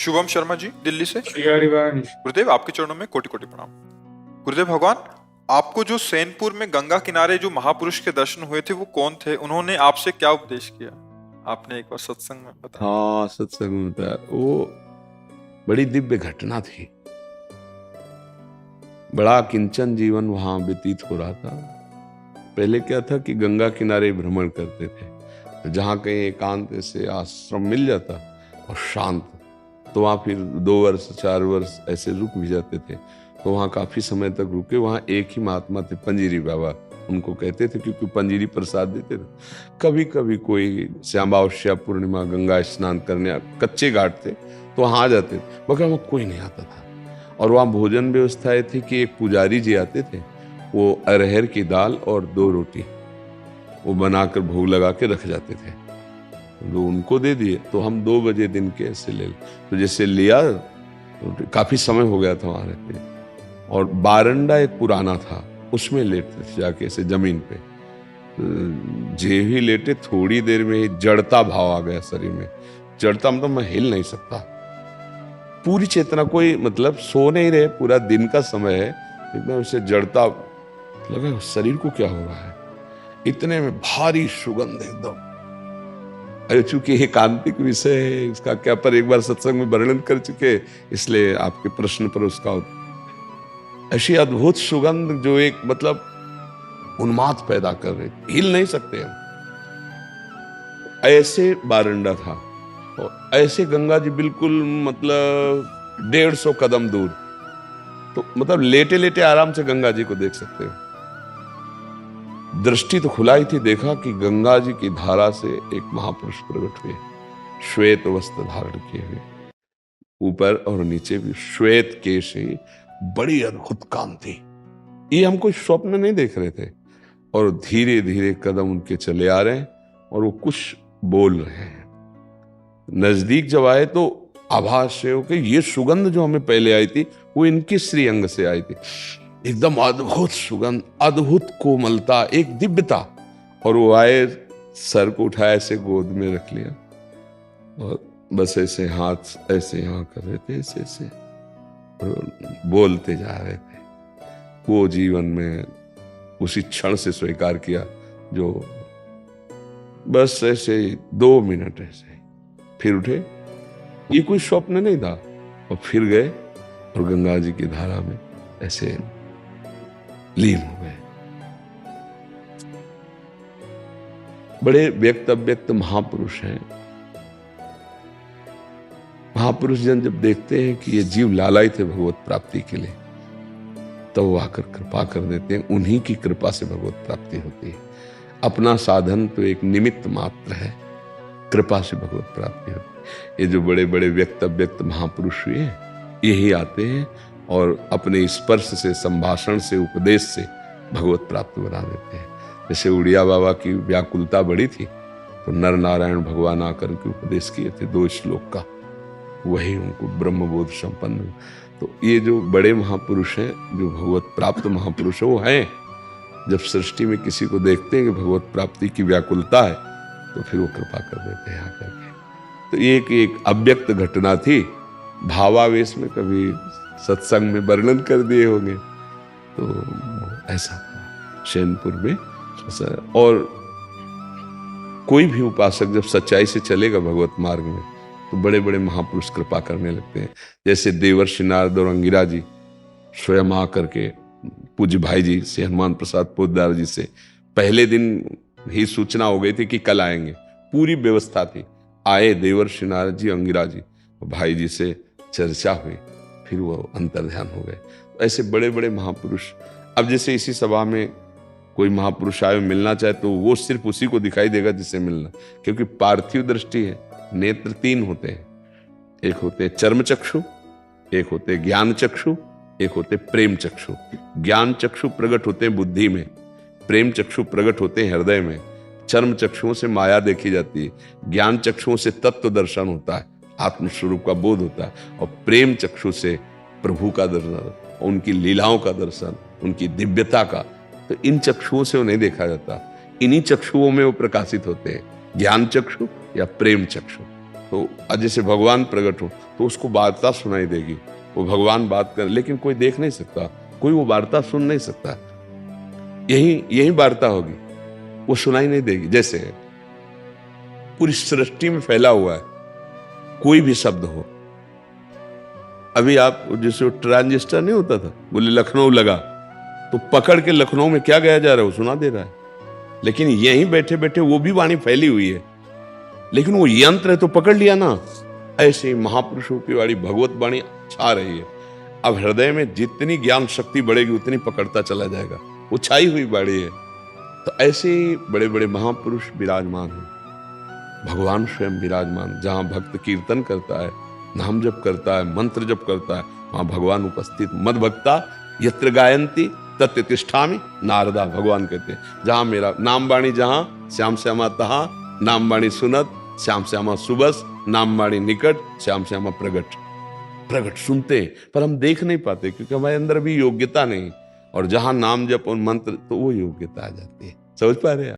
शुभम शर्मा जी दिल्ली से। हरिवंश। गुरुदेव आपके चरणों में कोटि कोटि प्रणाम। गुरुदेव भगवान, आपको जो सैनपुर में गंगा किनारे जो महापुरुष के दर्शन हुए थे वो कौन थे? उन्होंने आपसे क्या उपदेश किया? आपने एक बार सत्संग में बताया। हाँ, सत्संग में बताया। वो बड़ी दिव्य घटना थी। बड़ा किंचन जीवन वहां व्यतीत हो रहा था। पहले क्या था कि गंगा किनारे भ्रमण करते थे, तो जहाँ कहीं एकांत से आश्रम मिल जाता और शांत, तो वहाँ फिर 2 वर्ष 4 वर्ष ऐसे रुक भी जाते थे। तो वहाँ काफी समय तक रुके। वहाँ एक ही महात्मा थे, पंजीरी बाबा उनको कहते थे, क्योंकि पंजीरी प्रसाद देते थे। कभी कभी कोई श्यामावस्या पूर्णिमा गंगा स्नान करने कच्चे घाट थे तो वहाँ आ जाते थे, मगर वहाँ कोई नहीं आता था। और वहाँ भोजन व्यवस्था ये थी कि एक पुजारी जी आते थे, वो अरहर की दाल और 2 रोटी वो बनाकर भोग लगा के रख जाते थे। तो उनको दे दिए तो हम 2 बजे दिन के ऐसे ले, तो जैसे लिया तो काफी समय हो गया था वहां रहते। और बारंडा एक पुराना था, उसमें लेटते थे जाके ऐसे जमीन पे। जे ही लेटे, थोड़ी देर में ही जड़ता भाव आ गया शरीर में। जड़ता मतलब मैं हिल नहीं सकता, पूरी चेतना, कोई मतलब सो नहीं रहे, पूरा दिन का समय है, एकदम से जड़ता लगा। शरीर को क्या हो रहा है? इतने में भारी सुगंध एकदम। अरे चूंकि एकांतिक विषय है इसका क्या, पर एक बार सत्संग में वर्णन कर चुके, इसलिए आपके प्रश्न पर उसका ऐसी अद्भुत सुगंध जो एक मतलब उन्माद पैदा कर रही, हिल नहीं सकते हम। ऐसे बारंडा था और ऐसे गंगा जी बिल्कुल मतलब 150 कदम दूर। तो मतलब लेटे लेटे आराम से गंगा जी को देख सकते हो। दृष्टि तो खुलाई थी, देखा कि गंगा जी की धारा से एक महापुरुष प्रकट हुए, श्वेत वस्त्र धारण किए हुए, ऊपर और नीचे भी श्वेत केश, बड़ी अद्भुत कांति। ये हम कोई स्वप्न नहीं देख रहे थे। और धीरे धीरे कदम उनके चले आ रहे हैं और वो कुछ बोल रहे हैं। नजदीक जब आए तो आभास है कि ये सुगंध जो हमें पहले आई थी वो इनके श्रीअंग से आई थी। एकदम अद्भुत सुगंध, अद्भुत कोमलता, एक दिव्यता। और वो आए, सर को उठाया, ऐसे गोद में रख लिया और बस ऐसे हाथ ऐसे यहाँ कर रहे थे, ऐसे ऐसे, और बोलते जा रहे थे। वो जीवन में उसी क्षण से स्वीकार किया, जो बस ऐसे 2 मिनट ऐसे, फिर उठे। ये कोई स्वप्न नहीं था। और फिर गए और गंगा जी की धारा में ऐसे लीन हो गए। बड़े व्यक्त अव्यक्त महापुरुष हैं। महापुरुष जन जब देखते हैं कि ये जीव लालायित है भगवत प्राप्ति के लिए, तो वो आकर कृपा कर देते हैं। उन्हीं की कृपा से भगवत प्राप्ति होती है। अपना साधन तो एक निमित्त मात्र है, कृपा से भगवत प्राप्ति होती है। ये जो बड़े बड़े व्यक्त अव्यक्त महापुरुष हुए हैं, यही आते हैं और अपने स्पर्श से, संभाषण से, उपदेश से भगवत प्राप्त बना देते हैं। जैसे उड़िया बाबा की व्याकुलता बड़ी थी, तो नर नारायण भगवान आकर के उपदेश किए थे 2 श्लोक का, वही उनको ब्रह्मबोध संपन्न। तो ये जो बड़े महापुरुष हैं, जो भगवत प्राप्त महापुरुष है, वो हैं। जब सृष्टि में किसी को देखते हैं कि भगवत प्राप्ति की व्याकुलता है, तो फिर वो कृपा कर देते हैं आकर के। तो ये एक अव्यक्त घटना थी, भावावेश में कभी सत्संग में वर्णन कर दिए होंगे। तो ऐसा था सैनपुर में। और कोई भी उपासक जब सच्चाई से चलेगा भगवत मार्ग में, तो बड़े बड़े महापुरुष कृपा करने लगते हैं। जैसे देवर्षि नारद और अंगिरा जी स्वयं आकर के पूज्य भाई जी से, हनुमान प्रसाद पोद्दार जी से पहले दिन ही सूचना हो गई थी कि कल आएंगे, पूरी व्यवस्था थी। आए देवर्षि नारद जी, अंगिरा जी, भाई जी से चर्चा हुई, फिर वो अंतर्ध्यान हो गए। ऐसे बड़े बड़े महापुरुष। अब जैसे इसी सभा में कोई महापुरुष आए, मिलना चाहे तो वो सिर्फ उसी को दिखाई देगा जिसे मिलना, क्योंकि पार्थिव दृष्टि है। नेत्र 3 होते हैं, एक होते चर्म चक्षु, एक होते ज्ञान चक्षु, एक होते प्रेम चक्षु। ज्ञान चक्षु प्रकट होते हैं बुद्धि में, प्रेम चक्षु प्रकट होते हैं हृदय में। चर्म चक्षुओं से माया देखी जाती है, ज्ञान चक्षुओं से तत्व दर्शन होता है, आत्मस्वरूप का बोध होता है, और प्रेम चक्षु से प्रभु का दर्शन, उनकी लीलाओं का दर्शन, उनकी दिव्यता का। तो इन चक्षुओं से वो नहीं देखा जाता, इन्हीं चक्षुओं में वो प्रकाशित होते हैं, ज्ञान चक्षु या प्रेम चक्षु। तो जैसे भगवान प्रकट हो तो उसको वार्ता सुनाई देगी, वो भगवान बात कर, लेकिन कोई देख नहीं सकता, कोई वो वार्ता सुन नहीं सकता। यही वार्ता होगी, वो सुनाई नहीं देगी। जैसे पूरी सृष्टि में फैला हुआ है कोई भी शब्द हो, अभी आप जैसे ट्रांजिस्टर नहीं होता था, बोले लखनऊ लगा, तो पकड़ के लखनऊ में क्या गया जा रहा है वो सुना दे रहा है, लेकिन यहीं बैठे बैठे वो भी वाणी फैली हुई है, लेकिन वो यंत्र है तो पकड़ लिया ना। ऐसे ही महापुरुषों की वाणी, भगवत वाणी छा रही है। अब हृदय में जितनी ज्ञान शक्ति बढ़ेगी उतनी पकड़ता चला जाएगा, वो छाई हुई वाणी है। तो ऐसे ही बड़े बड़े महापुरुष विराजमान हैं, भगवान स्वयं विराजमान। जहां भक्त कीर्तन करता है, नाम जप करता है, मंत्र जप करता है, वहां भगवान उपस्थित। मद भक्ता यत्र गायन्ति तत्र तिष्ठामि नारदा, भगवान कहते हैं जहां मेरा नाम वाणी, जहां श्याम श्यामा तहां नाम वाणी सुनत, श्याम श्यामा सुबस नाम वाणी निकट, श्याम श्यामा प्रगट। प्रगट सुनते हैं पर हम देख नहीं पाते क्योंकि हमारे अंदर भी योग्यता नहीं, और जहां नाम जप और मंत्र तो वो योग्यता आ जाती है। समझ पा रहे हैं?